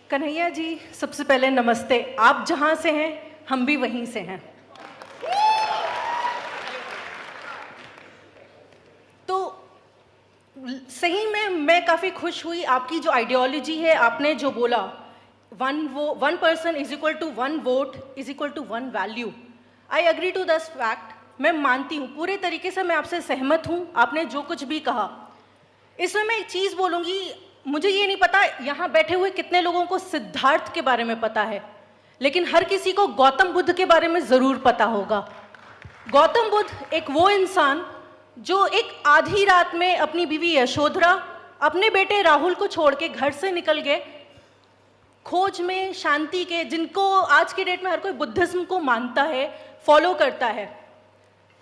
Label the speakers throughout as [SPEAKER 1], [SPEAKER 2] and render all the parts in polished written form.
[SPEAKER 1] कन्हैया जी, सबसे पहले नमस्ते। आप जहां से हैं हम भी वहीं से हैं। तो सही में मैं काफ़ी खुश हुई। आपकी जो आइडियोलॉजी है, आपने जो बोला, one person is equal to one vote is equal to one value. I agree to this fact. मैं मानती हूँ पूरे तरीके से, मैं आपसे सहमत हूँ आपने जो कुछ भी कहा। इसमें मैं एक चीज़ बोलूँगी, मुझे ये नहीं पता यहाँ बैठे हुए कितने लोगों को सिद्धार्थ के बारे में पता है, लेकिन हर किसी को गौतम बुद्ध के बारे में ज़रूर पता होगा। गौतम बुद्ध एक वो इंसान जो एक आधी रात में अपनी बीवी यशोधरा, अपने बेटे राहुल को छोड़ के घर से निकल गए खोज में शांति के, जिनको आज के डेट में हर कोई बुद्धिज्म को मानता है, फॉलो करता है।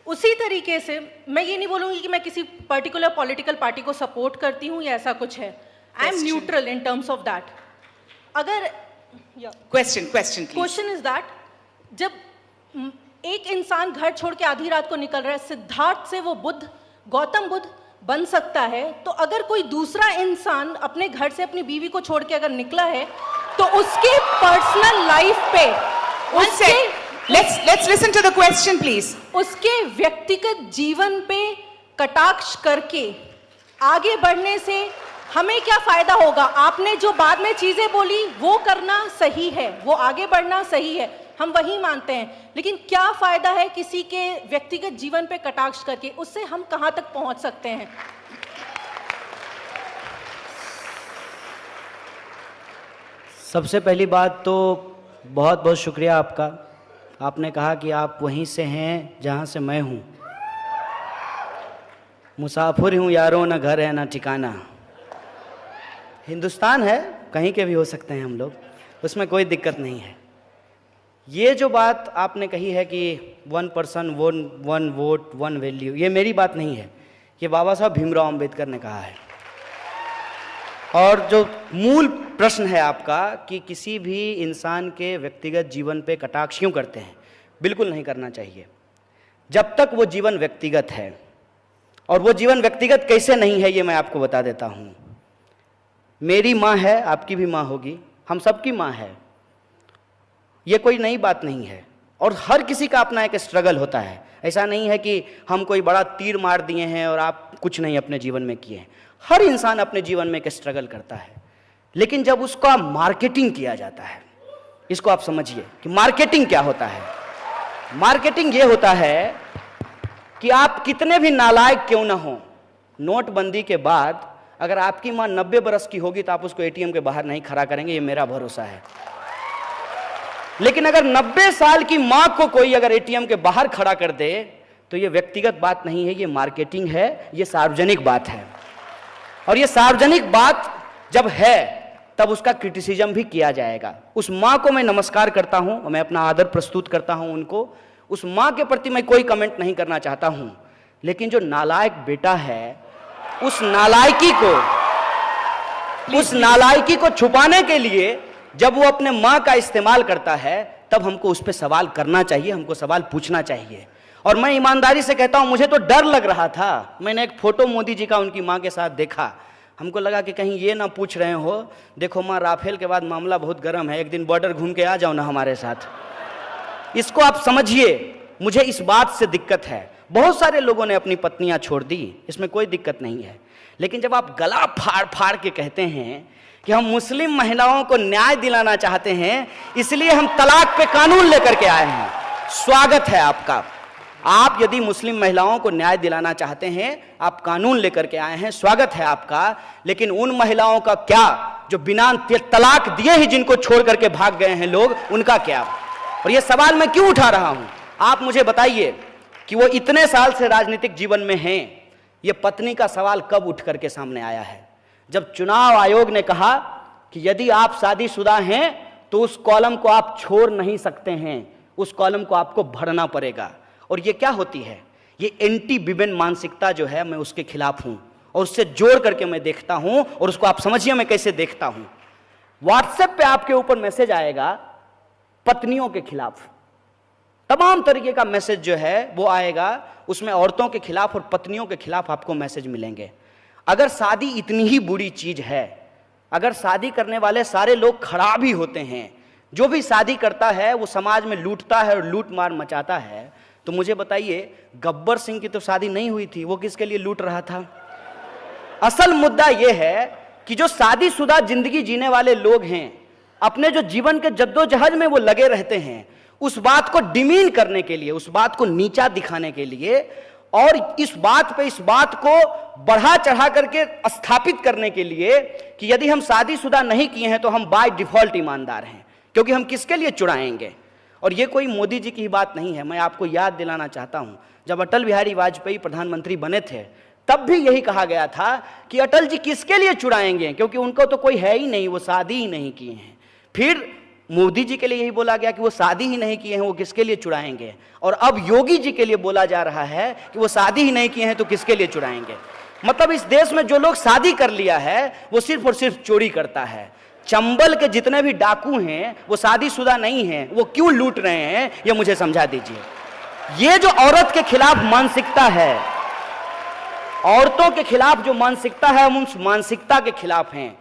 [SPEAKER 1] उसी तरीके से मैं ये नहीं बोलूँगी कि मैं किसी पर्टिकुलर पॉलिटिकल पार्टी को सपोर्ट करती हूँ या ऐसा कुछ है। I am neutral in terms of that. अगर क्वेश्चन इज दैट, जब एक इंसान घर छोड़ के आधी रात को निकल रहा है, सिद्धार्थ से वो बुद्ध, गौतम बुद्ध बन सकता है, तो अगर कोई दूसरा इंसान अपने घर से अपनी बीवी को छोड़ के अगर निकला है, तो उसके पर्सनल लाइफ पे,
[SPEAKER 2] Let's listen to the question, please.
[SPEAKER 1] उसके व्यक्तिगत जीवन पे कटाक्ष करके आगे बढ़ने से हमें क्या फायदा होगा? आपने जो बाद में चीजें बोली वो करना सही है, वो आगे बढ़ना सही है, हम वही मानते हैं, लेकिन क्या फायदा है किसी के व्यक्तिगत जीवन पे कटाक्ष करके? उससे हम कहां तक पहुंच सकते हैं?
[SPEAKER 3] सबसे पहली बात तो बहुत बहुत शुक्रिया आपका। आपने कहा कि आप वहीं से हैं जहां से मैं हूं। मुसाफिर हूं यारों, ना घर है ना ठिकाना। हिंदुस्तान है, कहीं के भी हो सकते हैं हम लोग, उसमें कोई दिक्कत नहीं है। ये जो बात आपने कही है कि one person one vote one value, ये मेरी बात नहीं है, ये बाबा साहब भीमराव अंबेडकर ने कहा है। और जो मूल प्रश्न है आपका कि किसी भी इंसान के व्यक्तिगत जीवन पे कटाक्ष क्यों करते हैं, बिल्कुल नहीं करना चाहिए जब तक वो जीवन व्यक्तिगत है। और वो जीवन व्यक्तिगत कैसे नहीं है, ये मैं आपको बता देता हूँ। मेरी माँ है, आपकी भी माँ होगी, हम सबकी माँ है, ये कोई नई बात नहीं है। और हर किसी का अपना एक स्ट्रगल होता है। ऐसा नहीं है कि हम कोई बड़ा तीर मार दिए हैं और आप कुछ नहीं अपने जीवन में किए हैं। हर इंसान अपने जीवन में एक स्ट्रगल करता है, लेकिन जब उसका मार्केटिंग किया जाता है, इसको आप समझिए कि मार्केटिंग क्या होता है। मार्केटिंग ये होता है कि आप कितने भी नालायक क्यों ना हो, नोटबंदी के बाद अगर आपकी माँ 90 बरस की होगी तो आप उसको एटीएम के बाहर नहीं खड़ा करेंगे, ये मेरा भरोसा है। लेकिन अगर 90 साल की माँ को कोई अगर एटीएम के बाहर खड़ा कर दे तो ये व्यक्तिगत बात नहीं है, ये मार्केटिंग है, ये सार्वजनिक बात है। और ये सार्वजनिक बात जब है तब उसका क्रिटिसिज्म भी किया जाएगा। उस माँ को मैं नमस्कार करता हूं, मैं अपना आदर प्रस्तुत करता हूं उनको। उस माँ के प्रति मैं कोई कमेंट नहीं करना चाहता हूं, लेकिन जो नालायक बेटा है, उस नालायकी को छुपाने के लिए जब वो अपने माँ का इस्तेमाल करता है, तब हमको उस पर सवाल करना चाहिए, हमको सवाल पूछना चाहिए। और मैं ईमानदारी से कहता हूं, मुझे तो डर लग रहा था। मैंने एक फोटो मोदी जी का उनकी माँ के साथ देखा, हमको लगा कि कहीं ये ना पूछ रहे हो, देखो माँ राफेल के बाद मामला बहुत गर्म है, एक दिन बॉर्डर घूम के आ जाओ ना हमारे साथ। इसको आप समझिए, मुझे इस बात से दिक्कत है। बहुत सारे लोगों ने अपनी पत्नियां छोड़ दी, इसमें कोई दिक्कत नहीं है, लेकिन जब आप गला फाड़ फाड़ के कहते हैं कि हम मुस्लिम महिलाओं को न्याय दिलाना चाहते हैं, इसलिए हम तलाक पे कानून लेकर के आए हैं, स्वागत है आपका। आप यदि मुस्लिम महिलाओं को न्याय दिलाना चाहते हैं, आप कानून लेकर के आए हैं, स्वागत है आपका। लेकिन उन महिलाओं का क्या जो बिना तलाक दिए ही जिनको छोड़ करके भाग गए हैं लोग, उनका क्या? और ये सवाल मैं क्यों उठा रहा हूं, आप मुझे बताइए कि वो इतने साल से राजनीतिक जीवन में हैं, ये पत्नी का सवाल कब उठ करके सामने आया है? जब चुनाव आयोग ने कहा कि यदि आप शादीशुदा हैं तो उस कॉलम को आप छोड़ नहीं सकते हैं, उस कॉलम को आपको भरना पड़ेगा। और ये क्या होती है? ये एंटी विमेन मानसिकता जो है, मैं उसके खिलाफ हूं और उससे जोड़ करके मैं देखता हूं। और उसको आप समझिए मैं कैसे देखता हूं। व्हाट्सएप पे आपके ऊपर मैसेज आएगा पत्नियों के खिलाफ तमाम तरीके का मैसेज जो है वो आएगा, उसमें औरतों के खिलाफ और पत्नियों के खिलाफ आपको मैसेज मिलेंगे। अगर शादी इतनी ही बुरी चीज है, अगर शादी करने वाले सारे लोग खराब ही होते हैं, जो भी शादी करता है वो समाज में लूटता है और लूट मार मचाता है, तो मुझे बताइए गब्बर सिंह की तो शादी नहीं हुई थी, वो किसके लिए लूट रहा था? असल मुद्दा यह है कि जो शादीशुदा जिंदगी जीने वाले लोग हैं, अपने जो जीवन के जद्दोजहद में वो लगे रहते हैं, उस बात को डिमीन करने के लिए, उस बात को नीचा दिखाने के लिए और इस बात को बढ़ा चढ़ा करके स्थापित करने के लिए कि यदि हम शादीशुदा नहीं किए हैं तो हम बाय डिफॉल्ट ईमानदार हैं, क्योंकि हम किसके लिए चुराएंगे। और ये कोई मोदी जी की बात नहीं है, मैं आपको याद दिलाना चाहता हूं, जब अटल बिहारी वाजपेयी प्रधानमंत्री बने थे तब भी यही कहा गया था कि अटल जी किसके लिए चुराएंगे, क्योंकि उनको तो कोई है ही नहीं, वो शादी ही नहीं किए हैं। फिर मोदी जी के लिए यही बोला गया कि वो शादी ही नहीं किए हैं, वो किसके लिए चुराएंगे। और अब योगी जी के लिए बोला जा रहा है कि वो शादी ही नहीं किए हैं तो किसके लिए चुराएंगे। मतलब इस देश में जो लोग शादी कर लिया है वो सिर्फ और सिर्फ चोरी करता है। चंबल के जितने भी डाकू हैं वो शादीशुदा नहीं हैं, वो क्यों लूट रहे हैं ये मुझे समझा दीजिए। ये जो औरत के खिलाफ मानसिकता है, औरतों के खिलाफ जो मानसिकता है, हम उस मानसिकता के खिलाफ हैं।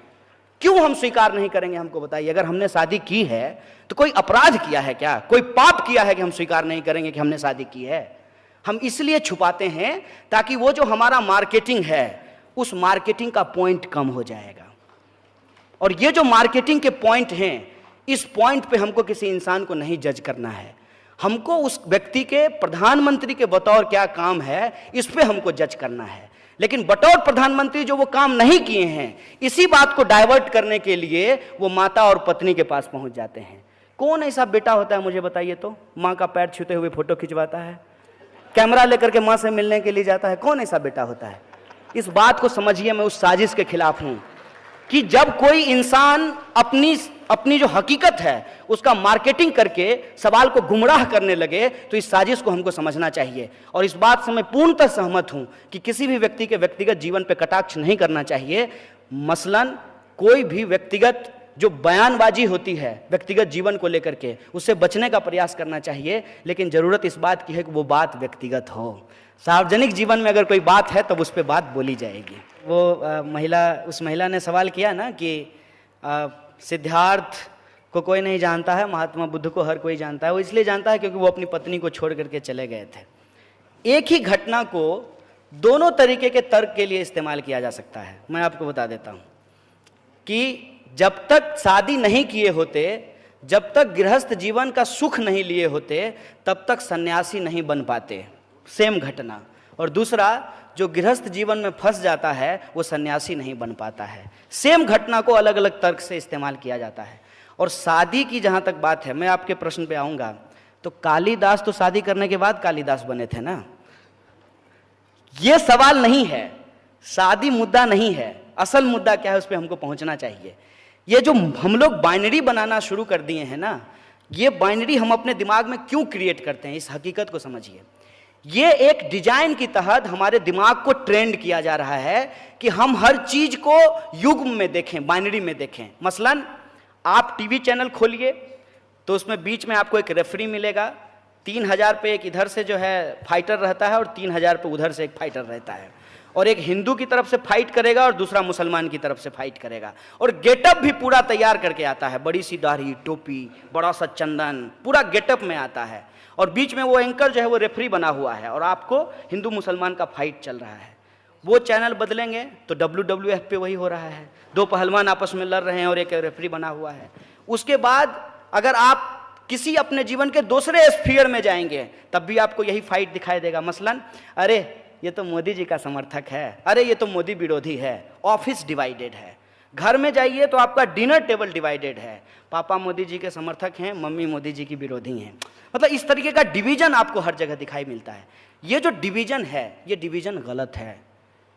[SPEAKER 3] क्यों हम स्वीकार नहीं करेंगे, हमको बताइए। अगर हमने शादी की है तो कोई अपराध किया है क्या, कोई पाप किया है कि हम स्वीकार नहीं करेंगे कि हमने शादी की है? हम इसलिए छुपाते हैं ताकि वो जो हमारा मार्केटिंग है उस मार्केटिंग का पॉइंट कम हो जाएगा। और ये जो मार्केटिंग के पॉइंट हैं, इस पॉइंट पे हमको किसी इंसान को नहीं जज करना है, हमको उस व्यक्ति के प्रधानमंत्री के बतौर क्या काम है इस पे हमको जज करना है। लेकिन बतौर प्रधानमंत्री जो वो काम नहीं किए हैं, इसी बात को डाइवर्ट करने के लिए वो माता और पत्नी के पास पहुंच जाते हैं। कौन ऐसा बेटा होता है मुझे बताइए तो, माँ का पैर छूते हुए फोटो खिंचवाता है, कैमरा लेकर के माँ से मिलने के लिए जाता है? कौन ऐसा बेटा होता है? इस बात को समझिए, मैं उस साजिश के खिलाफ हूं कि जब कोई इंसान अपनी जो हकीकत है उसका मार्केटिंग करके सवाल को गुमराह करने लगे, तो इस साजिश को हमको समझना चाहिए। और इस बात से मैं पूर्णतः सहमत हूं कि किसी भी व्यक्ति के व्यक्तिगत जीवन पर कटाक्ष नहीं करना चाहिए। मसलन कोई भी व्यक्तिगत जो बयानबाजी होती है व्यक्तिगत जीवन को लेकर के, उससे बचने का प्रयास करना चाहिए। लेकिन जरूरत इस बात की है कि वो बात व्यक्तिगत हो। सार्वजनिक जीवन में अगर कोई बात है तब उस पर बात बोली जाएगी। वो उस महिला ने सवाल किया ना कि सिद्धार्थ को कोई नहीं जानता है, महात्मा बुद्ध को हर कोई जानता है। वो इसलिए जानता है क्योंकि वो अपनी पत्नी को छोड़ करके चले गए थे। एक ही घटना को दोनों तरीके के तर्क के लिए इस्तेमाल किया जा सकता है। मैं आपको बता देता हूँ कि जब तक शादी नहीं किए होते, जब तक गृहस्थ जीवन का सुख नहीं लिए होते, तब तक सन्यासी नहीं बन पाते, सेम घटना। और दूसरा, जो गृहस्थ जीवन में फंस जाता है वो सन्यासी नहीं बन पाता है। सेम घटना को अलग अलग तर्क से इस्तेमाल किया जाता है। और शादी की जहाँ तक बात है, मैं आपके प्रश्न पे आऊँगा, तो कालिदास तो शादी करने के बाद कालिदास बने थे ना। ये सवाल नहीं है, शादी मुद्दा नहीं है, असल मुद्दा क्या है उस पर हमको पहुँचना चाहिए। ये जो हम लोग बाइनरी बनाना शुरू कर दिए हैं ना, ये बाइनरी हम अपने दिमाग में क्यों क्रिएट करते हैं, इस हकीकत को समझिए। ये एक डिजाइन की तहत हमारे दिमाग को ट्रेंड किया जा रहा है कि हम हर चीज को युग्म में देखें, बाइनरी में देखें। मसलन आप टीवी चैनल खोलिए तो उसमें बीच में आपको एक रेफरी मिलेगा, 3000 पे एक इधर से जो है फाइटर रहता है और 3000 पे उधर से एक फाइटर रहता है, और एक हिंदू की तरफ से फाइट करेगा और दूसरा मुसलमान की तरफ से फाइट करेगा। और गेटअप भी पूरा तैयार करके आता है, बड़ी सी दाढ़ी, टोपी, बड़ा सा चंदन, पूरा गेटअप में आता है। और बीच में वो एंकर जो है वो रेफरी बना हुआ है और आपको हिंदू मुसलमान का फाइट चल रहा है। वो चैनल बदलेंगे तो WWF पे वही हो रहा है, दो पहलवान आपस में लड़ रहे हैं और एक रेफरी बना हुआ है। उसके बाद अगर आप किसी अपने जीवन के दूसरे स्फीयर में जाएंगे तब भी आपको यही फाइट दिखाई देगा। मसलन, अरे ये तो मोदी जी का समर्थक है, अरे ये तो मोदी विरोधी है। ऑफिस डिवाइडेड है। घर में जाइए तो आपका डिनर टेबल डिवाइडेड है, पापा मोदी जी के समर्थक हैं, मम्मी मोदी जी की विरोधी हैं। मतलब इस तरीके का डिवीजन आपको हर जगह दिखाई मिलता है। ये जो डिवीजन है ये डिवीजन गलत है।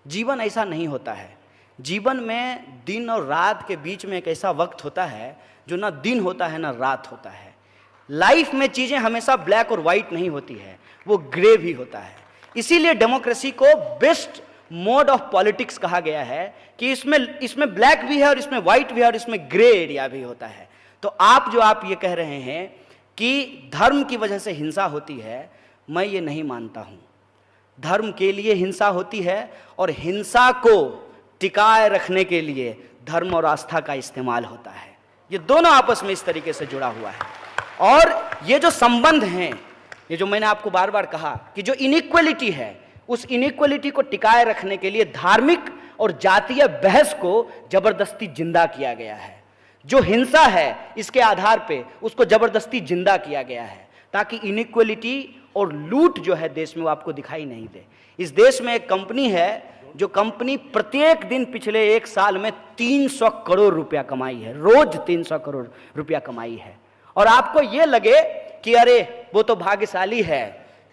[SPEAKER 3] जीवन ऐसा नहीं होता है। जीवन में दिन और रात के बीच में एक ऐसा वक्त होता है जो ना दिन होता है ना रात होता है। लाइफ में चीजें हमेशा ब्लैक और व्हाइट नहीं होती है, वो ग्रे भी होता है। इसीलिए डेमोक्रेसी को बेस्ट मोड ऑफ पॉलिटिक्स कहा गया है कि इसमें ब्लैक भी है और इसमें व्हाइट भी है और इसमें ग्रे एरिया भी होता है। तो आप ये कह रहे हैं कि धर्म की वजह से हिंसा होती है, मैं ये नहीं मानता हूँ। धर्म के लिए हिंसा होती है और हिंसा को टिकाए रखने के लिए धर्म और आस्था का इस्तेमाल होता है। ये दोनों आपस में इस तरीके से जुड़ा हुआ है। और ये जो संबंध हैं, ये जो मैंने आपको बार बार कहा कि जो इनइक्वलिटी है, उस इनइक्वलिटी को टिकाए रखने के लिए धार्मिक और जातीय बहस को जबरदस्ती जिंदा किया गया है। जो हिंसा है इसके आधार पे उसको जबरदस्ती जिंदा किया गया है, ताकि इनइक्वलिटी और लूट जो है देश में वो आपको दिखाई नहीं दे। इस देश में एक कंपनी है, जो कंपनी प्रत्येक दिन पिछले 1 साल में 300 करोड़ रुपया कमाई है, रोज 300 करोड़ रुपया कमाई है। और आपको ये लगे कि अरे वो तो भाग्यशाली है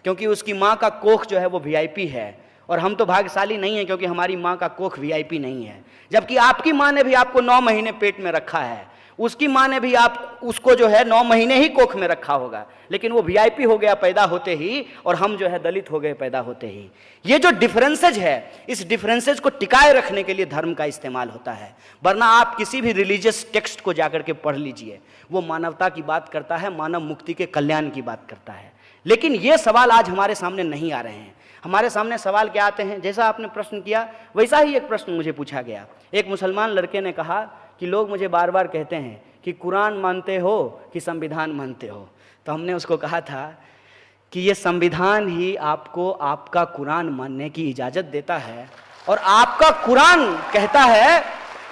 [SPEAKER 3] क्योंकि उसकी माँ का कोख जो है वो वीआईपी है, और हम तो भाग्यशाली नहीं है क्योंकि हमारी माँ का कोख वीआईपी नहीं है। जबकि आपकी माँ ने भी आपको 9 महीने पेट में रखा है, उसकी माँ ने भी आप उसको जो है 9 महीने ही कोख में रखा होगा, लेकिन वो वीआईपी हो गया पैदा होते ही, और हम जो है दलित हो गए पैदा होते ही। ये जो डिफरेंसेज है, इस डिफरेंसेज को टिकाए रखने के लिए धर्म का इस्तेमाल होता है। वरना आप किसी भी रिलीजियस टेक्स्ट को जाकर के पढ़ लीजिए, वो मानवता की बात करता है, मानव मुक्ति के कल्याण की बात करता है। लेकिन ये सवाल आज हमारे सामने नहीं आ रहे हैं। हमारे सामने सवाल क्या आते हैं? जैसा आपने प्रश्न किया वैसा ही एक प्रश्न मुझे पूछा गया। एक मुसलमान लड़के ने कहा कि लोग मुझे बार बार कहते हैं कि कुरान मानते हो कि संविधान मानते हो। तो हमने उसको कहा था कि ये संविधान ही आपको आपका कुरान मानने की इजाज़त देता है, और आपका कुरान कहता है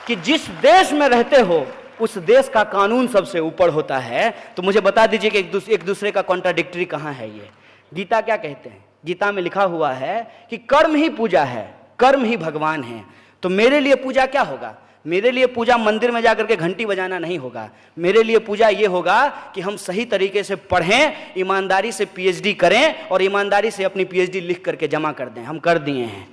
[SPEAKER 3] कि जिस देश में रहते हो उस देश का कानून सबसे ऊपर होता है। तो मुझे बता दीजिए कि एक दूसरे का कॉन्ट्राडिक्टरी कहाँ है ये? गीता क्या कहते हैं? गीता में लिखा हुआ है कि कर्म ही पूजा है, कर्म ही भगवान है। तो मेरे लिए पूजा क्या होगा? मेरे लिए पूजा मंदिर में जाकर के घंटी बजाना नहीं होगा। मेरे लिए पूजा ये होगा कि हम सही तरीके से पढ़ें, ईमानदारी से पीएचडी करें और ईमानदारी से अपनी पीएचडी लिख करके जमा कर दें। हम कर दिए हैं।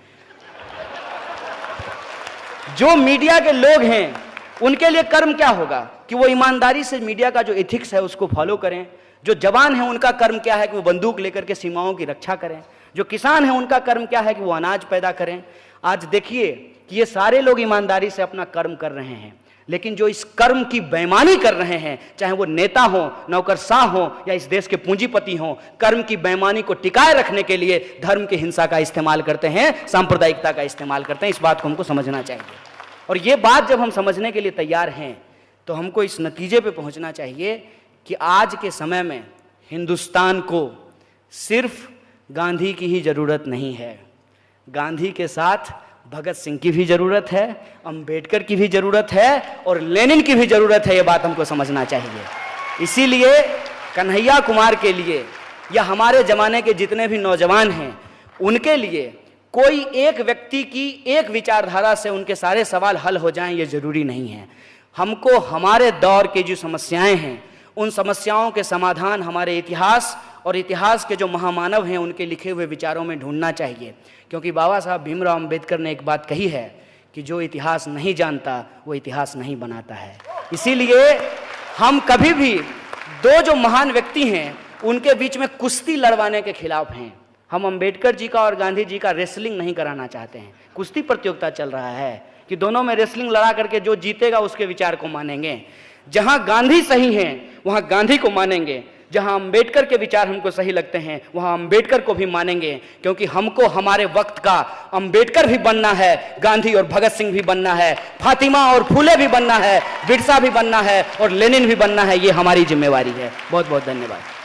[SPEAKER 3] जो मीडिया के लोग हैं उनके लिए कर्म क्या होगा? कि वो ईमानदारी से मीडिया का जो एथिक्स है उसको फॉलो करें। जो जवान है उनका कर्म क्या है? कि वो बंदूक लेकर के सीमाओं की रक्षा करें। जो किसान है उनका कर्म क्या है? कि वो अनाज पैदा करें। आज देखिए कि ये सारे लोग ईमानदारी से अपना कर्म कर रहे हैं, लेकिन जो इस कर्म की बेईमानी कर रहे हैं, चाहे वो नेता हो, नौकरशाह हो या इस देश के पूंजीपति हो, कर्म की बेईमानी को टिकाए रखने के लिए धर्म की हिंसा का इस्तेमाल करते हैं, सांप्रदायिकता का इस्तेमाल करते हैं। इस बात को हमको समझना चाहिए। और ये बात जब हम समझने के लिए तैयार हैं तो हमको इस नतीजे पे पहुंचना चाहिए कि आज के समय में हिंदुस्तान को सिर्फ गांधी की ही ज़रूरत नहीं है। गांधी के साथ भगत सिंह की भी ज़रूरत है, अंबेडकर की भी ज़रूरत है और लेनिन की भी ज़रूरत है। ये बात हमको समझना चाहिए। इसीलिए कन्हैया कुमार के लिए या हमारे ज़माने के जितने भी नौजवान हैं उनके लिए कोई एक व्यक्ति की एक विचारधारा से उनके सारे सवाल हल हो जाएं, ये ज़रूरी नहीं है। हमको हमारे दौर की जो समस्याएं हैं उन समस्याओं के समाधान हमारे इतिहास और इतिहास के जो महामानव हैं उनके लिखे हुए विचारों में ढूंढना चाहिए। क्योंकि बाबा साहब भीमराव अंबेडकर ने एक बात कही है कि जो इतिहास नहीं जानता वो इतिहास नहीं बनाता है। इसीलिए हम कभी भी दो जो महान व्यक्ति हैं उनके बीच में कुश्ती लड़वाने के खिलाफ हैं। हम अंबेडकर जी का और गांधी जी का रेसलिंग नहीं कराना चाहते हैं। कुश्ती प्रतियोगिता चल रहा है कि दोनों में रेसलिंग लड़ा करके जो जीतेगा उसके विचार को मानेंगे। जहां गांधी सही हैं वहां गांधी को मानेंगे, जहां अंबेडकर के विचार हमको सही लगते हैं वहां अंबेडकर को भी मानेंगे। क्योंकि हमको हमारे वक्त का अंबेडकर भी बनना है, गांधी और भगत सिंह भी बनना है, फातिमा और फूले भी बनना है, बिरसा भी बनना है और लेनिन भी बनना है। ये हमारी जिम्मेवारी है। बहुत बहुत धन्यवाद।